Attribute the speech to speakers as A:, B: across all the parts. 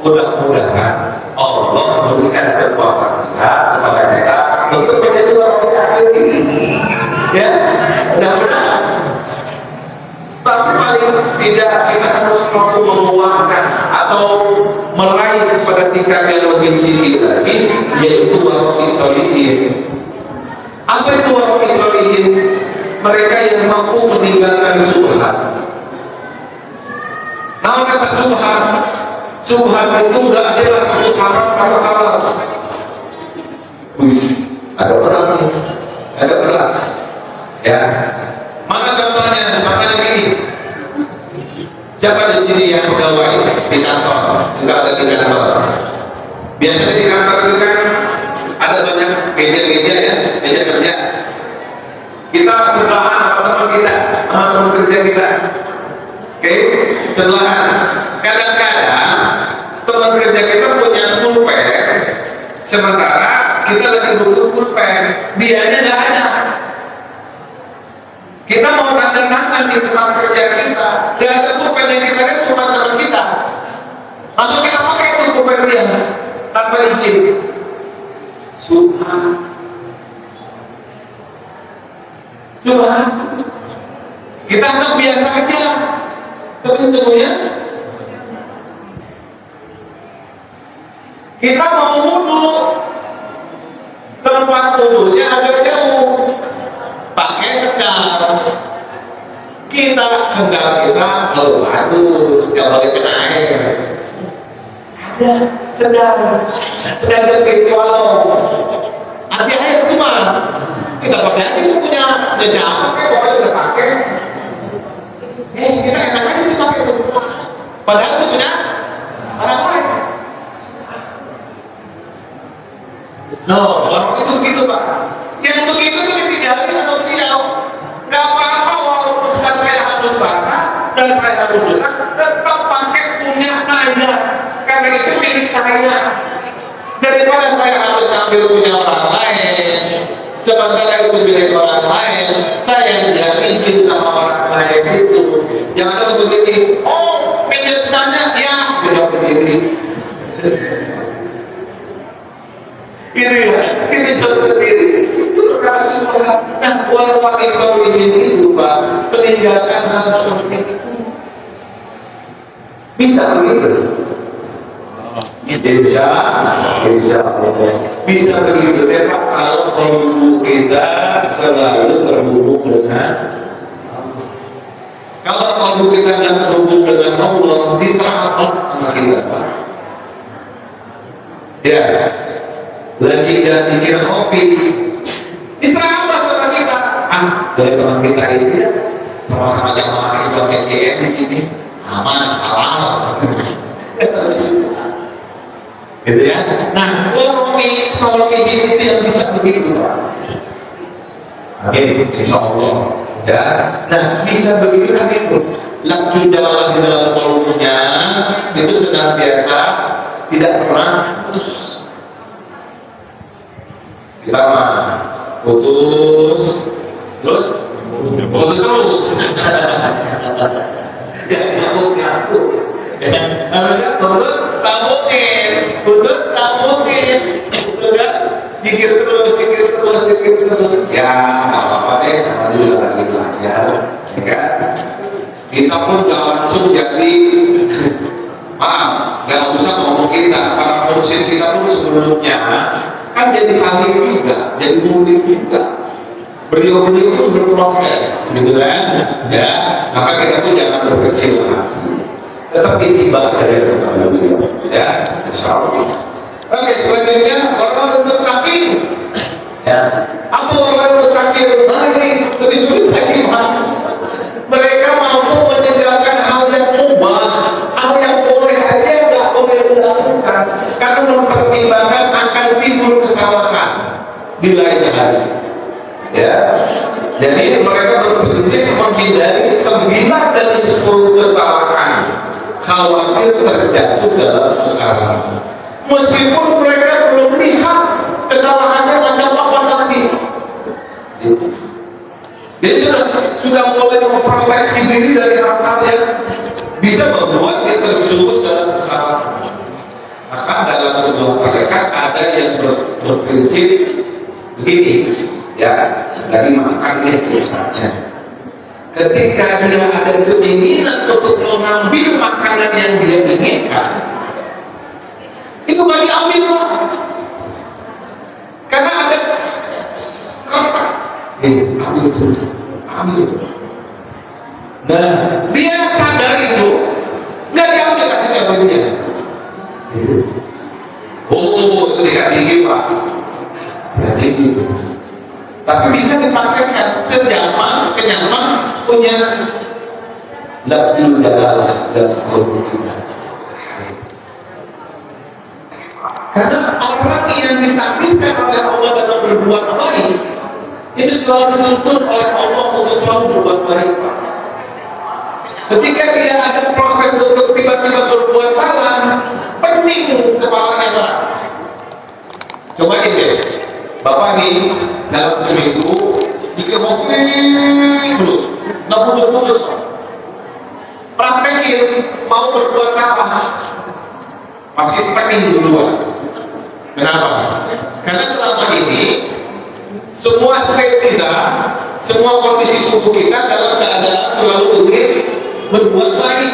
A: Mudah-mudahan Allah memberikan kekuatan kita kepada kita untuk menjadi orang yang ini. Ya, mudah-mudahan. Tapi paling tidak kita harus mampu mengeluarkan atau meraih kepada tingkat yang lebih tinggi lagi, yaitu warahmatullahi sholihin. Apa itu warahmatullahi sholihin? Mereka yang mampu meninggalkan subhat. Nah, kata subhat, subhat itu nggak jelas itu haram atau halal. Ada orang nih, ada orang, ya. Mana contohnya? Contohnya gini. Siapa di sini yang pegawai di kantor? Suka ada di kantor. Biasanya di kantor itu kan ada banyak meja-meja ya, meja kerja. Kita sebelahan sama teman kita, sama teman kerja kita. Oke, sebelahan. Kadang-kadang teman kerja kita punya pulpen, sementara kita lagi butuh pulpen, dianya nggak ada. Kita mau tanda-tangan di tempat kerja kita, nggak ada pulpen yang kita lihat cuma teman kita. Langsung kita pakai itu pulpen dia tanpa izin. Subhan. Kita anggap biasa aja, tapi sesungguhnya kita mau wudu, tempat wudunya agak jauh, pakai sendal. Kita sendal kita bagus, nggak boleh kena air. Ada sendal jepit swallow, anti air itu mah. Kita pakai aja itu punya siapa kayak pokoknya kita pakai. Kita enak aja itu pakai tuh. Padahal itu punya orang lain. No, orang itu begitu Pak. Yang begitu tuh ditinggalin sama beliau. Gak apa-apa walaupun setelah saya harus basah, setelah saya harus rusak, tetap pakai punya saya. Karena itu milik saya. Daripada saya harus ambil punya orang lain, sementara itu milik orang lain, saya yang izin sama orang lain itu. Jangan harus begini. Oh, meja sendalnya ya, tidak begini. Ini sudah sendiri. Itu perkara semua. Nah, warahmatullahi sholihin itu Pak, meninggalkan hal seperti itu. Bisa begitu? Insya Allah bisa begitu deh Pak, kalau kalbu kita selalu terhubung dengan kalau kalbu kita nggak terhubung dengan Allah, diterapkan sama kita Pak. Ya, lagi nggak dikira kopi, diterapkan sama kita. Dari teman kita ini sama-sama jamaah Ibadah KKM di sini aman, halal. Gitu ya. Nah, warahmatullahi sholihin itu yang bisa begitu Pak. Amin, insya Allah. Ya. Nah, bisa begitu kan itu. Lakul jalalah di dalam kolomnya itu senantiasa tidak pernah putus. Kita mah putus terus. Ya, nyambung. Harusnya putus sambungin, betul kan? Zikir terus. Ya, nggak apa-apa deh, sama juga lagi belajar, ya kan? Kita pun nggak langsung jadi, maaf, nggak usah ngomong kita, karena mursyid kita pun sebelumnya kan jadi santri juga, jadi murid juga. Beliau pun berproses, gitu kan? Ya, maka kita pun jangan berkecilan. Tetap itibar saja kepada beliau, ya, insyaallah. Oke, selanjutnya orang bertakir. Ya, apa orang bertakir? Nah, ini lebih sulit lagi, Pak. Mereka mampu meninggalkan hal yang mubah, hal yang boleh aja nggak boleh dilakukan, karena mempertimbangkan akan timbul kesalahan di lain hari. Ya, jadi mereka berprinsip menghindari 9 dari 10 kesalahan. Khawatir terjatuh dalam kesalahan, meskipun mereka belum lihat kesalahannya macam apa nanti. Jadi sudah mulai memproteksi diri dari hal-hal yang bisa membuat dia terjerumus dalam kesalahan. bahkan dalam sebuah tarekat ada yang berprinsip begini, ya, dari makannya ceritanya. Ketika dia ada keinginan untuk mengambil makanan yang dia inginkan, itu gak diambil lah, karena ada kertas. Ambil itu, ambil. Nah, dia sadar itu, nggak diambil lagi sama dia. Oh, itu tidak tinggi pak, tidak tinggi. Tapi bisa dipraktekkan senyaman punya lafzul jalalah dalam hidup kita. Karena orang yang ditakdirkan oleh Allah dalam berbuat baik, itu selalu dituntut oleh Allah untuk selalu berbuat baik, Pak. Ketika dia ada proses untuk tiba-tiba berbuat salah, pening kepalanya, Pak. Cobain deh, Bapak nih dalam seminggu dikemofi terus, nggak putus-putus, Pak. Praktekin mau berbuat salah, pasti pening duluan. Kenapa? Karena selama ini semua state kita, semua kondisi tubuh kita dalam keadaan selalu ingin berbuat baik.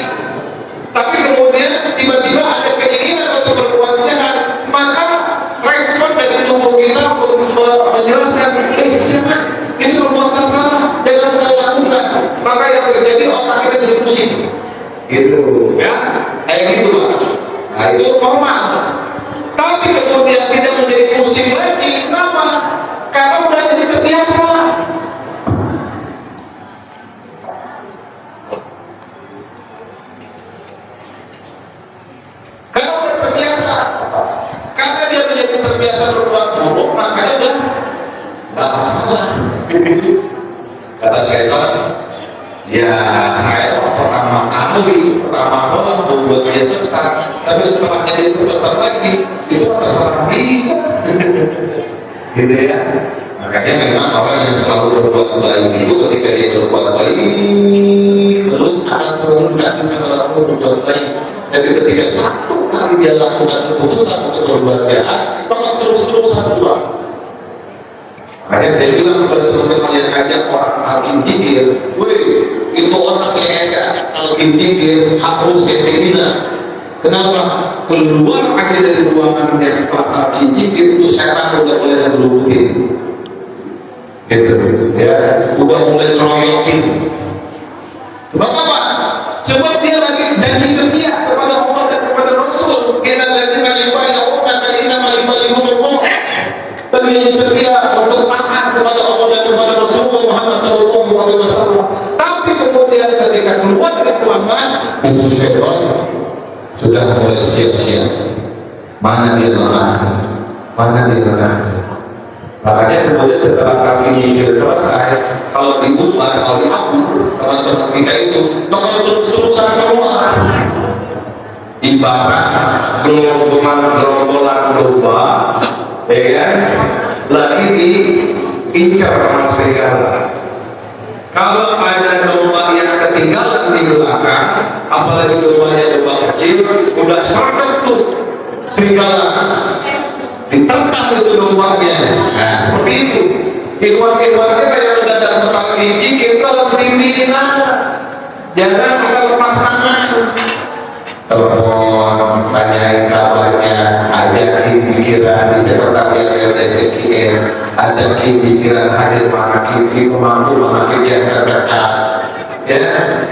A: Tapi kemudian tiba-tiba ada keinginan untuk berbuat jahat, maka respon dari tubuh kita menjelaskan, jangan, ini perbuatan salah, jangan kau lakukan. Maka yang terjadi otak kita jadi pusing. Gitu, ya, kayak gitu, Pak. Nah, itu normal. Tapi kemudian tidak menjadi pusing lagi. Kenapa? Karena udah jadi terbiasa. Karena udah terbiasa. Karena dia menjadi terbiasa berbuat buruk, makanya udah nggak masalah. Kata syaitan, ya saya pertama doang membuat dia sesat, tapi setelahnya dia tersesat lagi, itu terserah dia. Gitu ya. Makanya memang orang yang selalu berbuat baik itu ketika dia berbuat baik terus akan selalu mendapatkan orang berbuat baik. Tapi ketika satu kali dia lakukan keputusan untuk berbuat jahat, maka terus-terusan berulang. Makanya saya bilang kepada teman-teman yang ajak orang alkin dikir, woi, itu orang yang ajak alkin dikir harus ketegina. Kenapa? Keluar aja dari ruangan yang setelah alkin dikir itu setan udah mulai berubutin. Gitu, ya, udah mulai ngeroyokin. Sebab apa? Sebab dia lagi janji setia kepada Allah dan kepada Rasul. Kita lagi kalimah yang Allah kalimat malimah bagi yang setia untuk taat kepada Allah dan kepada Rasulullah Muhammad SAW. Tapi kemudian ketika keluar dari ruangan itu syaitan sudah mulai siap-siap. Mana dia lengah? Mana dia lengah? Makanya kemudian setelah kaki mikir selesai, kalau diumbar, kalau diatur teman-teman kita itu bakal terus-terusan keluar. Ibarat gerombolan domba, ya kan? Lagi diincar sama serigala. Kalau ada domba yang ketinggalan di belakang, apalagi dombanya domba kecil, udah serempet tuh serigala. Ditentang itu dombanya. Nah, seperti itu. Ikhwan-ikhwan kita yang udah datang gigi, kita harus dibina. Jangan kita lepas tangan. Telepon, tanyain kabarnya, ajakin pikiran di sekretariat LDPKR, ajakin pikiran hadir mana kiri, pemangku mana kiri yang terdekat. Ya,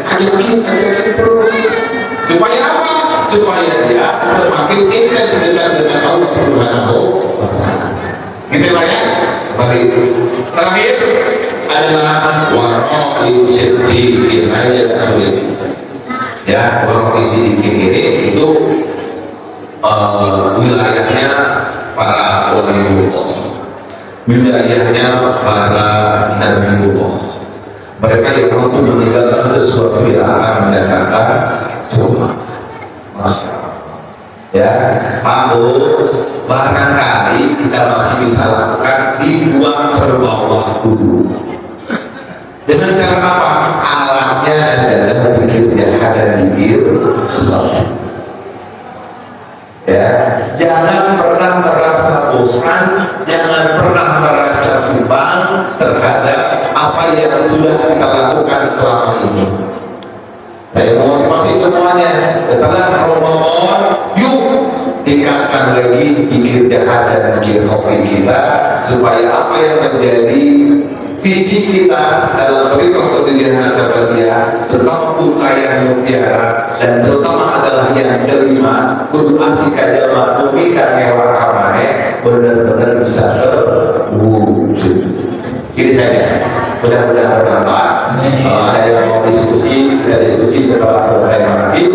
A: ajakin terus. Supaya apa? Supaya dia semakin intens dekat dengan Allah Subhanahu wa Ta'ala. Gitu Pak ya? Terakhir adalah waroi siddiqin aja sulit. Ya, waroi siddiqin ini itu wilayahnya para waliullah, wilayahnya para nabiullah. Mereka yang mampu meninggalkan sesuatu yang akan mendatangkan coba. Masya Allah. Ya, barangkali kita masih bisa lakukan dibuang terbawah dulu. Dengan cara apa? Alatnya adalah zikir jahat dan zikir salat. Ya, jangan pernah merasa bosan, jangan pernah merasa bimbang terhadap apa yang sudah kita lakukan selama ini. Saya memotivasi semuanya, setelah Ramadan, yuk tingkatkan lagi pikir jahat dan pikir hobi kita, supaya apa yang menjadi visi kita dalam Thariqah Qadiriyah Naksabandiyah, terutama Untayan Mutiara, dan terutama adalah yang kelima, kudu asik aja maklumikan mewah kamane, benar-benar bisa terwujud. Ini saja, mudah-mudahan bermanfaat. Kalau ada yang mau diskusi, kita diskusi setelah selesai maghrib.